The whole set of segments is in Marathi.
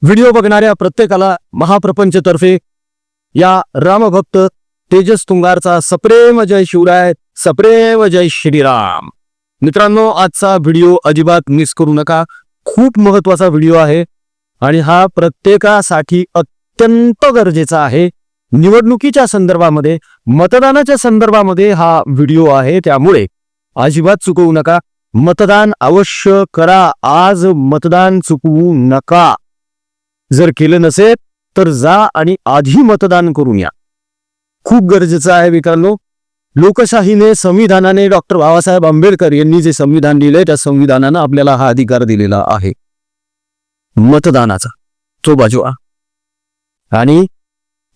व्हिडिओ बघणाऱ्या प्रत्येकाला महाप्रपंचतर्फे या रामभक्त तेजस तुंगारचा सप्रेम जय शिवराय, सप्रेम जय श्रीराम. मित्रांनो, आजचा व्हिडिओ अजिबात मिस करू नका. खूप महत्वाचा व्हिडिओ आहे आणि हा प्रत्येकासाठी अत्यंत गरजेचा आहे. निवडणुकीच्या संदर्भामध्ये, मतदानाच्या संदर्भामध्ये हा व्हिडिओ आहे, त्यामुळे अजिबात चुकवू नका. मतदान अवश्य करा. आज मतदान चुकवू नका. जर केलं नसेल तर जा आणि आधी मतदान करून या. खूप गरजेचं आहे मित्रांनो. लोकशाहीने, संविधानाने, डॉक्टर बाबासाहेब आंबेडकर यांनी जे संविधान दिले त्या संविधानानं आपल्याला हा अधिकार दिलेला आहे मतदानाचा. तो बाजूला आणि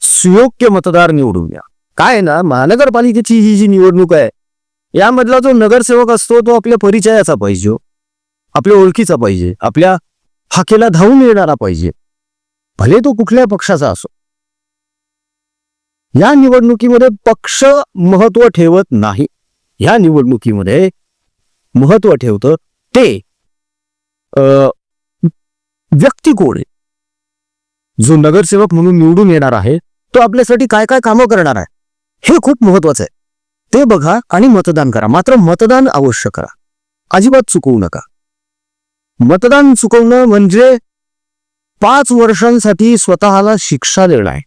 सुयोग्य मतदार निवडून या. काय ना, महानगरपालिकेची ही जी निवडणूक आहे, यामधला जो नगरसेवक असतो तो आपल्या परिचयाचा पाहिजे, आपल्या ओळखीचा पाहिजे, आपल्या हाकेला धावून येणारा पाहिजे, भले तो कुठल्या पक्षाचा असो. या निवडणुकीमध्ये पक्ष महत्व ठेवत नाही. या निवडणुकीमध्ये महत्व ठेवतं ते व्यक्ती कोण आहे. जो नगरसेवक म्हणून निवडून येणार आहे तो आपल्यासाठी काय काय कामं करणार आहे हे खूप महत्वाचं आहे. ते बघा आणि मतदान करा. मात्र मतदान अवश्य करा. अजिबात चुकवू नका. मतदान चुकवणं म्हणजे 5 वर्षांसाठी स्वतःला शिक्षा देणं आहे.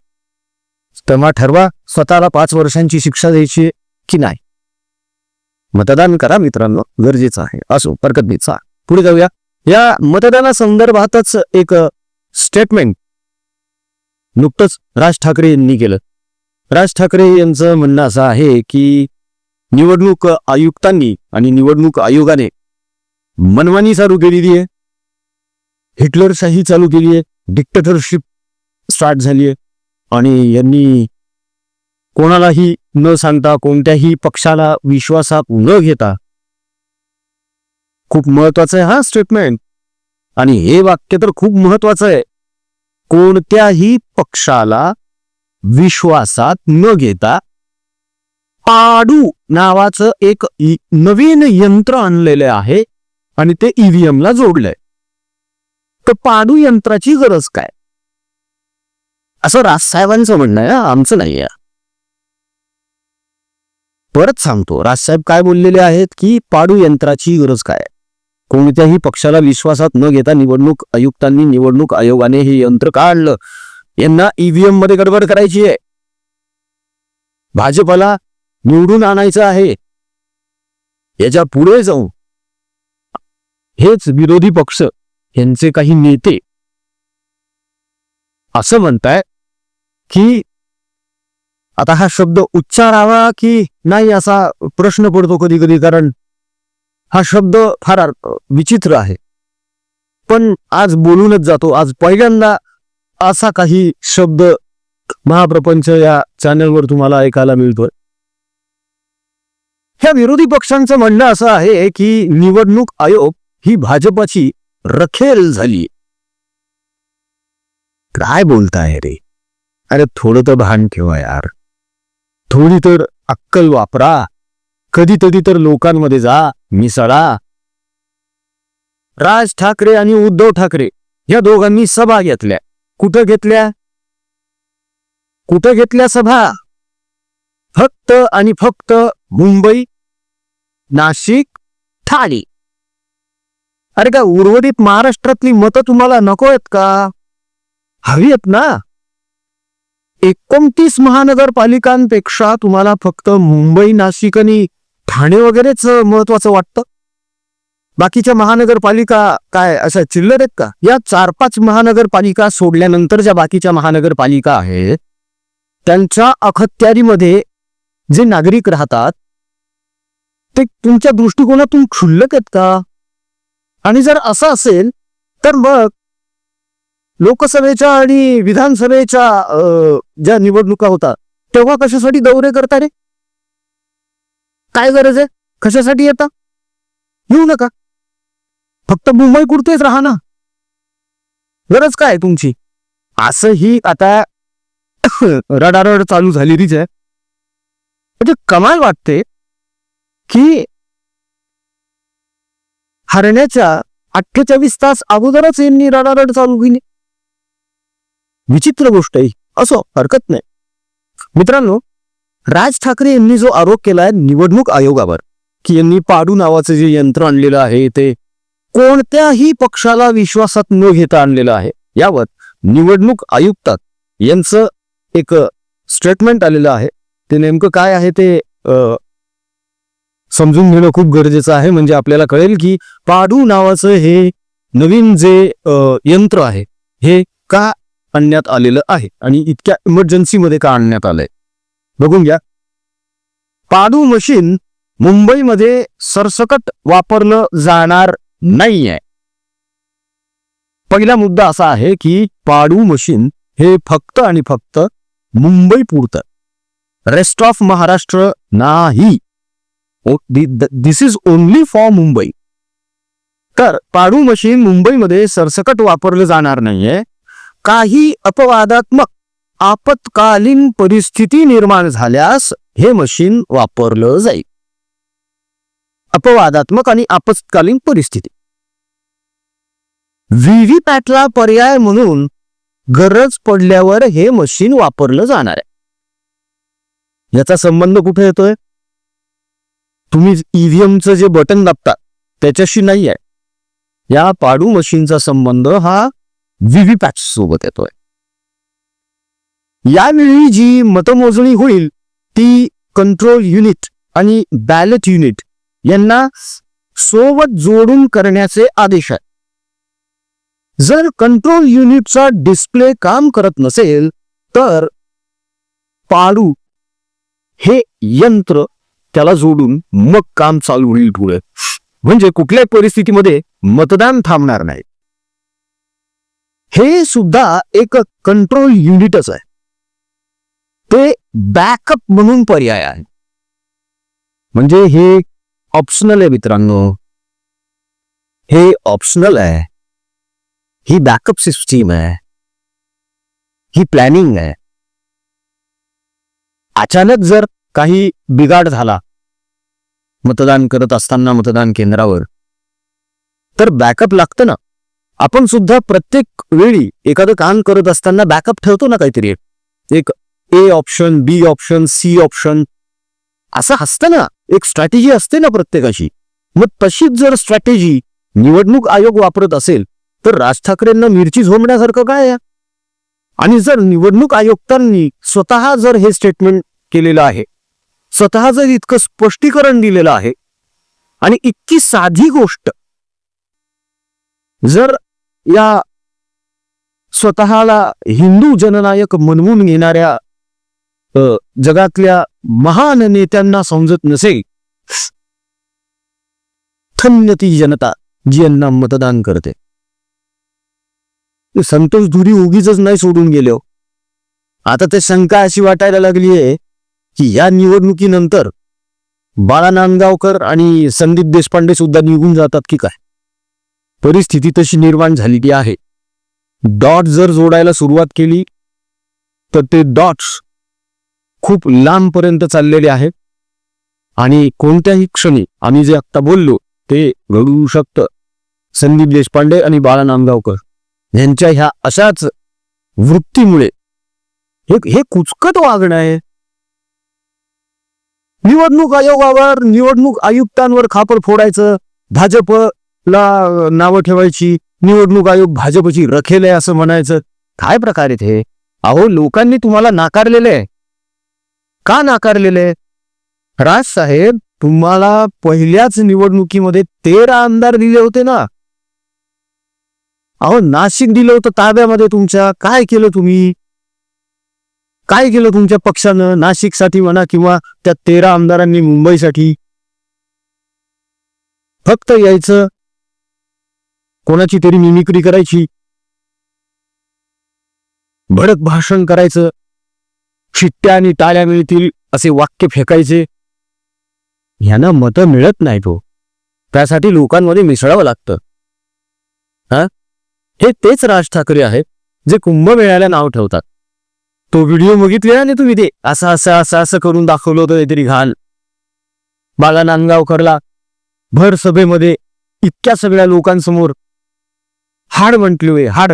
तेव्हा ठरवा स्वतःला 5 वर्षांची शिक्षा द्यायची की नाही. मतदान करा मित्रांनो, गरजेचं आहे. असो, हरकत नाही. पुढे जाऊया. या मतदानासंदर्भातच एक स्टेटमेंट नुकतंच राज ठाकरे यांनी केलं. राज ठाकरे यांचं म्हणणं असं आहे की निवडणूक आयुक्तांनी आणि निवडणूक आयोगाने मनमानी चालू केलेली आहे, हिटलरशाही चालू केली आहे, डिक्टेटरशिप स्टार्ट झाली आहे आणि यांनी कोणालाही न सांगता, कोणत्याही पक्षाला विश्वासात न घेता, खूप महत्वाचं आहे हा स्टेटमेंट. आणि हे वाक्य तर खूप महत्वाचं आहे, कोणत्याही पक्षाला विश्वासात न घेता पाडू नावाचं एक नवीन यंत्र आणलेलं आहे आणि ते ईव्हीएम ला जोडलंय. तर पाडू यंत्राची गरज काय, असं राजसाहेबांचं म्हणणं आहे, आमचं नाही आहे. परत सांगतो, राजसाहेब काय बोललेले आहेत की पाडू यंत्राची गरज काय. कोणत्याही पक्षाला विश्वासात न घेता निवडणूक आयुक्तांनी, निवडणूक आयोगाने हे यंत्र काढलं. यांना ईव्हीएम मध्ये गडबड करायची आहे. भाजपला निवडून आणायचं आहे. याच्या पुढे जाऊन हेच विरोधी पक्ष, यांचे काही नेते असं म्हणताय की आता हा शब्द उच्चारावा की नाही असा प्रश्न पडतो कधी कधी, कारण हा शब्द फार विचित्र आहे. पण आज बोलूनच जातो. आज पहिल्यांदा असा काही शब्द महाप्रपंच या चॅनलवर तुम्हाला ऐकायला मिळतोय. ह्या विरोधी पक्षांचं म्हणणं असं आहे की निवडणूक आयोग ही भाजपाची रखेल झाली. काय बोलताय रे? अरे थोडं तर भान ठेवा यार, थोडी तर अक्कल वापरा. कधीतरी तर लोकांमध्ये जा, मिसळा. राज ठाकरे आणि उद्धव ठाकरे या दोघांनी सभा घेतल्या. कुठं घेतल्या? कुठं घेतल्या सभा? फक्त आणि फक्त मुंबई, नाशिक, ठाणे. अरे का उर्वरित महाराष्ट्रातली मतं तुम्हाला नको आहेत का? हवी आहेत ना. 29 महानगरपालिकांपेक्षा तुम्हाला फक्त मुंबई, नाशिक आणि ठाणे वगैरेच महत्वाचं वाटतं. बाकीच्या महानगरपालिका काय अशा चिल्लर आहेत का? या 4-5 महानगरपालिका सोडल्यानंतर ज्या बाकीच्या महानगरपालिका आहेत त्यांच्या अखत्यारीमध्ये जे नागरिक राहतात ते तुमच्या दृष्टिकोनातून क्षुल्लक आहेत का? आणि जर असं असेल तर मग लोकसभेच्या आणि विधानसभेच्या ज्या निवडणुका होतात तेव्हा कशासाठी दौरे करता रे? काय गरज आहे? कशासाठी येता? येऊ नका. फक्त मुंबई पुरतेच राहा ना. गरज काय तुमची? असंही आता रडारड चालू झालेलीच आहे. म्हणजे कमाल वाटते की हरण्याच्या 48 तास अगोदरच यांनी रडारड चालू केली. विचित्र गोष्ट आहे, असो हरकत नाही. मित्रांनो, राज ठाकरे यांनी जो आरोप केलाय निवडणूक आयोगावर की यांनी पाडू नावाचं जे यंत्र आणलेलं आहे ते कोणत्याही पक्षाला विश्वासात न घेता आणलेलं आहे, यावर निवडणूक आयुक्तात यांचं एक स्टेटमेंट आलेलं आहे. ते नेमकं काय आहे ते समजून घेणं खूप गरजेचं आहे, म्हणजे आपल्याला कळेल की पाडू नावाचं हे नवीन जे यंत्र आहे हे का आणण्यात आलेलं आहे आणि इतक्या इमर्जन्सीमध्ये का आणण्यात आलंय बघून घ्या. पाडू मशीन मुंबईमध्ये सरसकट वापरलं जाणार नाहीये. पहिला मुद्दा असा आहे की पाडू मशीन हे फक्त आणि फक्त मुंबई पुरतं, रेस्ट ऑफ महाराष्ट्र नाही. दिस इज ओनली फॉर मुंबई. तर पाडू मशीन मुंबईमध्ये सरसकट वापरलं जाणार नाहीये. काही अपवादात्मक आपत्कालीन परिस्थिती निर्माण झाल्यास हे मशीन वापरलं जाईल. अपवादात्मक आणि आपत्कालीन परिस्थिती. व्हीव्हीपॅटला पर्याय म्हणून गरज पडल्यावर हे मशीन वापरलं जाणार आहे. याचा संबंध कुठे येतोय? तुम्ही ईव्हीएमचं जे बटन दाबता त्याच्याशी नाही आहे. या पाडू मशीनचा संबंध हा व्हीव्हीपॅट सोबत येतोय. यावेळी जी मतमोजणी होईल ती कंट्रोल युनिट आणि बॅलेट युनिट यांना सोबत जोडून करण्याचे आदेश आहेत. जर कंट्रोल युनिटचा डिस्प्ले काम करत नसेल तर पाडू हे यंत्र त्याला जोडून मग काम चालू होईल पुढे, म्हणजे कुठल्याही परिस्थितीमध्ये मतदान थांबणार नाही. हे सुद्धा एक कंट्रोल युनिटच आहे. ते बॅकअप म्हणून पर्याय आहे, म्हणजे हे ऑप्शनल आहे मित्रांनो. हे ऑप्शनल आहे. ही बॅकअप सिस्टीम आहे, ही प्लॅनिंग आहे. अचानक जर काही बिघाड झाला मतदान करत असताना मतदान केंद्रावर तर बॅकअप लागतं ना. आपण सुद्धा प्रत्येक वेळी एखादं काम करत असताना बॅकअप ठेवतो ना, काहीतरी एक A option, B option, C option असं असतं ना. एक स्ट्रॅटेजी असते ना प्रत्येकाची. मग तशीच जर स्ट्रॅटेजी निवडणूक आयोग वापरत असेल तर राज ठाकरेंना मिरची झोंबण्यासारखं काय आहे? आणि जर निवडणूक आयुक्तांनी स्वतः जर हे स्टेटमेंट केलेलं आहे, स्वतः जर इतकं स्पष्टीकरण दिलेलं आहे आणि इतकी साधी गोष्ट जर या स्वतःला हिंदू जननायक म्हणवून घेणाऱ्या जगातल्या महान नेत्यांना समजत नसेल, धन्य ती जनता जी यांना मतदान करते. संतोष धुरी उगीच नाही सोडून गेले. आता ते शंका अशी वाटायला लागली आहे की या निवडणुकीनंतर बाळा नांदगावकर आणि संदीप देशपांडे सुद्धा निघून जातात की काय. परिस्थिती तशी निर्माण झालेली आहे. डॉट जर जोडायला सुरुवात केली तर ते डॉट्स खूप लांबपर्यंत चाललेले आहेत आणि कोणत्याही क्षणी आम्ही जे आता बोललो ते घडू शकतं. संदीप देशपांडे आणि बाळा नांदगावकर यांच्या ह्या अशाच वृत्तीमुळे हे कुचकट वागणं आहे. निवडणूक आयोगावर, निवडणूक आयुक्तांवर खापर फोडायचं, भाजपला नावं ठेवायची, निवडणूक आयोग भाजपची रखेल आहे असं म्हणायचं. काय प्रकार आहे ते? अहो, लोकांनी तुम्हाला नाकारलेलं आहे. का नाकारलेलं आहे? राज साहेब, तुम्हाला पहिल्याच निवडणुकीमध्ये 13 आमदार दिले होते ना. अहो, नाशिक दिलं होतं ताब्यामध्ये तुमच्या. काय केलं तुम्ही? काय केलं तुमच्या पक्षानं नाशिकसाठी म्हणा किंवा त्या 13 आमदारांनी मुंबईसाठी? फक्त यायचं, कोणाची तरी मिमिक्री करायची, भडक भाषण करायचं, शिट्ट्या आणि टाळ्या मिळतील असे वाक्य फेकायचे. ह्यांना मतं मिळत नाही. तो त्यासाठी लोकांमध्ये मिसळावं लागतं. हे तेच राज ठाकरे आहेत जे कुंभमेळ्याला नाव ठेवतात. तो व्हिडिओ बघितलेला ना तुम्ही? ते असं असं असं असं करून दाखवलं होतं काहीतरी घाल. बाळा नांदगावकरला भर सभेमध्ये इतक्या सगळ्या लोकांसमोर हाड म्हटलोय, हाड.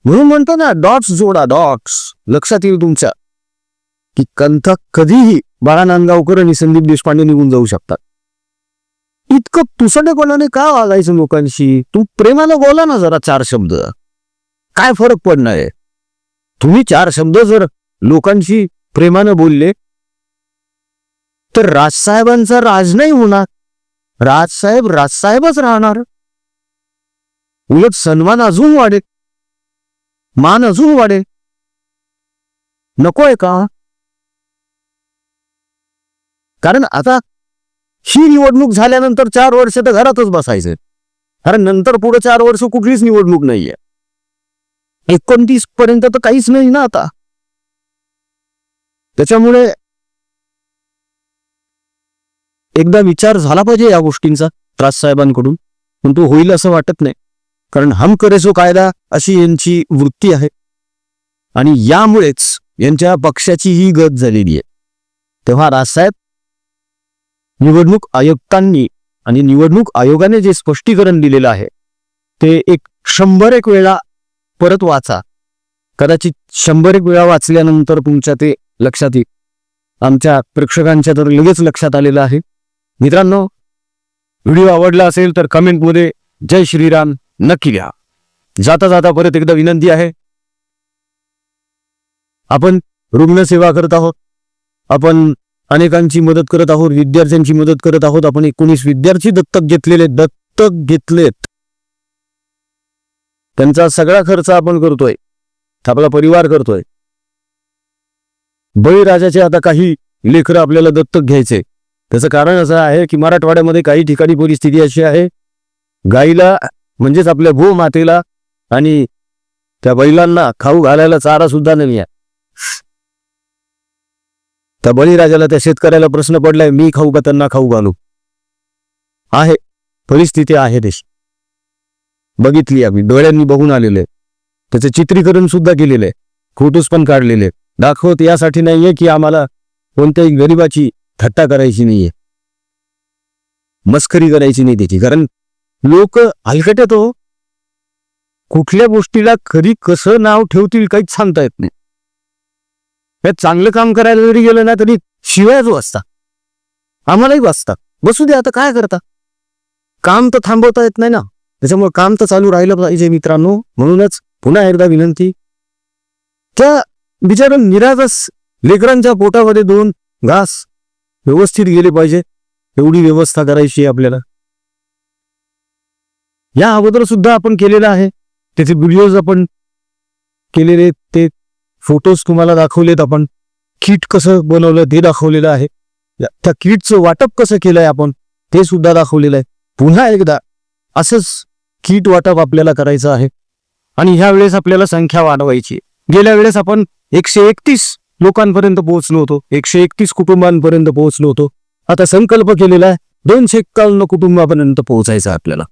म्हणून म्हणतो ना, डॉट्स जोडा, डॉट्स. लक्षात येईल तुमच्या की कंथ कधीही बाळा नांदगावकर आणि संदीप देशपांडे निघून जाऊ शकतात. इतकं तुसडेपणाने का वागायचं लोकांशी? तू प्रेमाला बोला ना जरा 4 शब्द, काय फरक पडणार आहे? तुम्ही 4 शब्द जर लोकांशी प्रेमानं बोलले तर राजसाहेबांचा राज नाही होणार. राजसाहेब राजसाहेबच राहणार. उलट सन्मान अजून वाढेल, मान अजून वाढेल. नकोय का? कारण आता ही निवडणूक झाल्यानंतर 4 वर्ष तर घरातच बसायचं. कारण नंतर पुढे 4 वर्ष कुठलीच निवडणूक नाहीये. 29 पर्यंत तर काहीच नाही ना आता. त्याच्यामुळे एकदा विचार झाला पाहिजे या गोष्टींचा राजसाहेबांकडून, पण तो होईल असं वाटत नाही. कारण हम करे सो कायदा अशी यांची वृत्ती आहे आणि यामुळेच यांच्या पक्षाची ही गत झालेली आहे. तेव्हा राजसाहेब, निवडणूक आयुक्तांनी आणि निवडणूक आयोगाने जे स्पष्टीकरण दिलेलं आहे ते 100 वेळा परत वाचा. कदाचित 100 वेळा वाचल्यानंतर तुमच्या ते लक्षात येईल. आमच्या प्रेक्षकांच्या तर लगेच लक्षात आलेलं आहे. मित्रांनो, व्हिडिओ आवडला असेल तर कमेंटमध्ये जय श्रीराम नक्की लिहा. जाता जाता परत एकदा विनंती आहे, आपण रुग्णसेवा करत आहोत, आपण अनेकांची मदत करत आहोत, विद्यार्थ्यांची मदत करत आहोत. आपण 19 विद्यार्थी दत्तक घेतलेत. त्यांचा सगळा खर्च आपण करतोय, आपला परिवार करतोय. बळीराजाचे आता काही लेकरं आपल्याला दत्तक घ्यायचे. त्याचं कारण असं आहे की मराठवाड्यामध्ये काही ठिकाणी परिस्थिती अशी आहे, गाईला म्हणजेच आपल्या भू मातेला आणि त्या बैलांना खाऊ घालायला चारा सुद्धा नाही आहे. त्या बळीराजाला, त्या शेतकऱ्याला प्रश्न पडलाय, मी खाऊ का त्यांना खाऊ घालू? आहे परिस्थिती आहे देश, बघितली आम्ही, डोळ्यांनी बघून आलेले. त्याचं चित्रीकरण सुद्धा केलेलं आहे, फोटोज पण काढलेले. दाखवत यासाठी नाहीये की आम्हाला कोणत्याही गरिबाची थट्टा करायची नाहीये, मस्करी करायची नाही त्याची. कारण लोक हलकट हो, कुठल्या गोष्टीला खरी कसं नाव ठेवतील काहीच सांगता येत नाही. चांगलं काम करायला जरी गेलं ना तरी शिवायच वाचता, आम्हालाही वाचता. बसू दे, आता काय करता, काम तर थांबवता येत नाही ना. त्याच्यामुळे काम तर चालू राहिलं पाहिजे मित्रांनो. म्हणूनच पुन्हा एकदा विनंती, त्या बिचारा निरागस लेकरांच्या पोटामध्ये 2 घास व्यवस्थित गेले पाहिजे, एवढी व्यवस्था करायची आहे आपल्याला. या अगोदर सुद्धा आपण केलेलं आहे, त्याचे व्हिडिओज आपण केलेले, ते फोटोज तुम्हाला दाखवलेत. आपण किट कसं बनवलं ते दाखवलेलं आहे. त्या किटचं वाटप कसं केलंय आपण ते सुद्धा दाखवलेलं आहे. पुन्हा एकदा असंच किट वाटप आपल्याला करायचं आहे आणि ह्या वेळेस आपल्याला संख्या वाढवायची. गेल्या वेळेस आपण 131 लोकांपर्यंत पोहोचलो होतो, 131 कुटुंबांपर्यंत पोहोचलो होतो. आता संकल्प केलेला आहे 251 कुटुंबापर्यंत पोहोचायचं आपल्याला.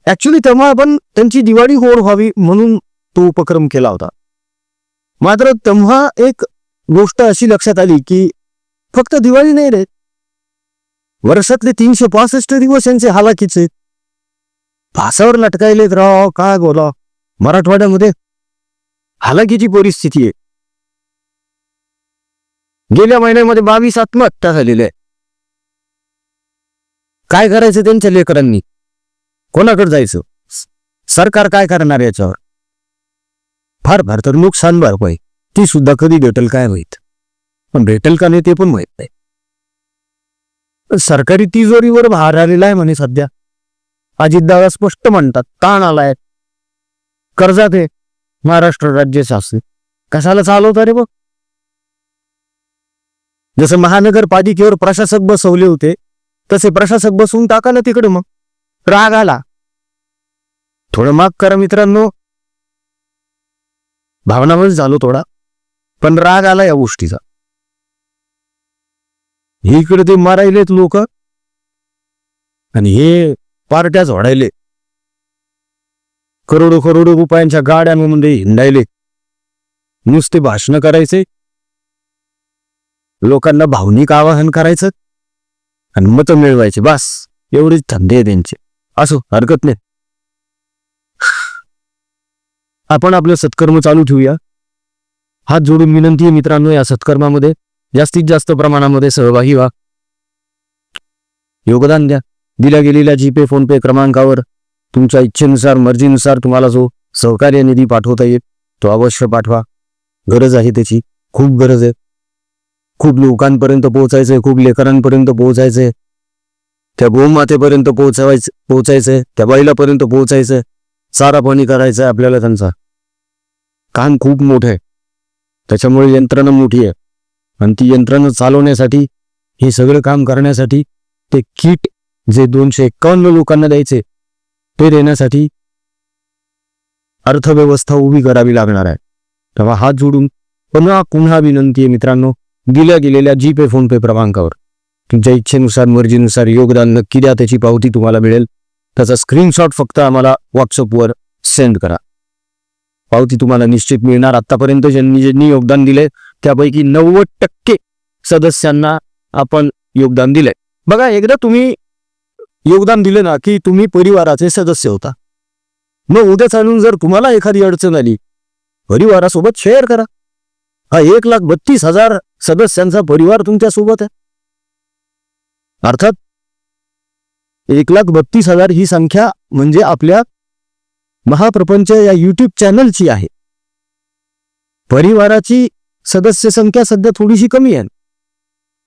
ऍक्च्युली तेव्हा आपण त्यांची दिवाळी गोड व्हावी म्हणून तो उपक्रम केला होता. मात्र तेव्हा एक गोष्ट अशी लक्षात आली की फक्त दिवाळी नाही रे, वर्षातले 365 दिवस यांचे हालाकीचे, फासावर लटकायलेत राव. काय बोला, मराठवाड्यामध्ये हालाकीची परिस्थिती आहे. गेल्या महिन्यामध्ये 22 आत्महत्या झालेल्या आहे. काय करायचं त्यांच्या लेकरांनी? कोणाकडे जायचं? सरकार काय करणार याच्यावर? फार फार तर नुकसान भरपाई ती सुद्धा कधी भेटेल काय माहित, पण भेटेल का नाही ते पण माहित नाही. सरकारी तिजोरीवर भार आलेला आहे म्हणे सध्या. अजितदादा स्पष्ट म्हणतात, ताण आलाय, कर्जात आहे महाराष्ट्र राज्य शासन. कशाला चालवता रे बघ? जसं महानगरपालिकेवर प्रशासक बसवले होते तसे प्रशासक बसवून टाका ना तिकडे. मग राग आला, थोडं माग करा मित्रांनो. भावनावर झालो थोडा, पण राग आला या गोष्टीचा. इकडे ते मारायलेत लोक आणि हे पार्ट्या झोडायले, करोडो करोडो रुपयांच्या गाड्यांमध्ये हिंडायले, नुसते भाषण करायचे, लोकांना भावनिक आवाहन करायचं आणि मत मिळवायचे, बस एवढेच धंदे त्यांचे. असो, हरकत नाही. आपण आपलं सत्कर्म चालू ठेवूया. हात जोडून विनंती आहे मित्रांनो, या सत्कर्मामध्ये जास्तीत जास्त प्रमाणामध्ये सहभागी व्हा, योगदान द्या. दिल्या गेलेल्या जीपे फोनपे क्रमांकावर तुमच्या इच्छेनुसार मर्जीनुसार तुम्हाला जो सहकार्य निधी पाठवता येईल तो अवश्य पाठवा. गरज आहे त्याची, खूप गरज आहे. खूप लोकांपर्यंत पोहोचायचंय, खूप लेकरांपर्यंत पोहोचायचंय, त्या गोमातेपर्यंत पोहोचायचंय, त्या बैलापर्यंत पोहोचायचंय, चारा पाणी करायचंय आपल्याला. त्यांचा काम खूप मोठं आहे, त्याच्यामुळे यंत्रणा मोठी आहे. आणि ती यंत्रणा चालवण्यासाठी, हे सगळं काम करण्यासाठी, ते किट जे 251 लोकांना द्यायचे ते देण्यासाठी अर्थव्यवस्था उभी करावी लागणार आहे. तेव्हा हात जोडून पुन्हा विनंती आहे मित्रांनो, दिल्या गेलेल्या जीपे फोनपे क्रमांकावर तुमच्या इच्छेनुसार मर्जीनुसार योगदान नक्की द्या. त्याची पावती तुम्हाला मिळेल. त्याचा स्क्रीनशॉट फक्त आम्हाला व्हॉट्सअपवर सेंड करा. पावती तुम्हाला निश्चित मिळणार. आतापर्यंत ज्यांनी योगदान दिले त्यापैकी 90% सदस्यांना आपण योगदान दिले. बघा, एकदा तुम्ही योगदान दिले ना की तुम्ही परिवाराचे सदस्य होता. मग उद्या चालून जर तुम्हाला एखादी अडचण आली, परिवारासोबत शेअर करा. हा 1,32,000 सदस्यांचा परिवार तुमच्या सोबत आहे. अर्थात 1,32,000 ही संख्या म्हणजे आपल्या महाप्रपंच या युट्यूब चॅनलची आहे. परिवाराची सदस्य संख्या सध्या थोडीशी कमी आहे,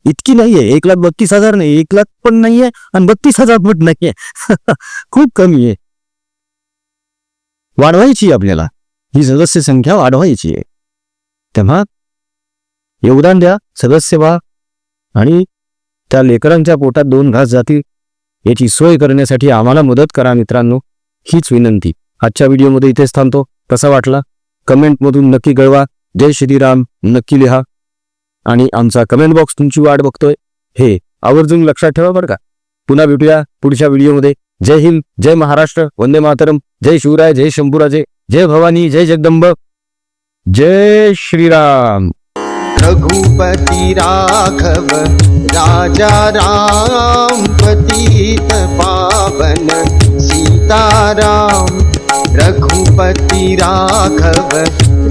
इतकी नाहीये. 1,32,000 नाही, 1,00,000 पण नाहीये आणि 32,000 पण नाहीये. खूप कमी आहे. वाढवायची आपल्याला, ही सदस्य संख्या वाढवायची आहे. तेव्हा योगदान द्या, सदस्य व्हा आणि त्या लेकरांच्या पोटात 2 घास जातील याची सोय करण्यासाठी आम्हाला मदत करा मित्रांनो, हीच विनंती. आजच्या व्हिडिओमध्ये इथेच थांबतो. कसा वाटला कमेंटमधून नक्की कळवा. जय श्रीराम नक्की लिहा आणि आमचा कमेंट बॉक्स तुमची वाट बघतोय हे आवर्जून लक्षात ठेवा बरं का. पुन्हा भेटूया पुढच्या व्हिडिओमध्ये. जय हिंद, जय महाराष्ट्र, वंदे मातरम, जय शिवराय, जय शंभूराजे, जय भवानी, जय जगदंब, जय श्रीराम. रघुपति राघव राजा राम, पतित पावन सीताराम. रघुपति राघव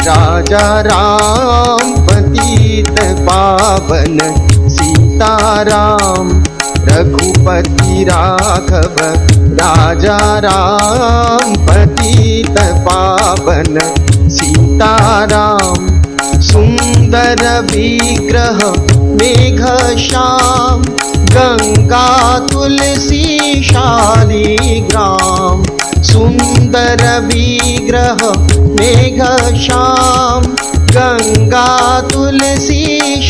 राजा राम, पतित पावन सीताराम. रघुपति राघव राजा राम, पतित पावन सीताराम. सुंदर विग्रह मेघ श्याम, गंगा तुलसी शालिग्राम. सुंदर विग्रह मेघ श्याम, गंगा तुलसी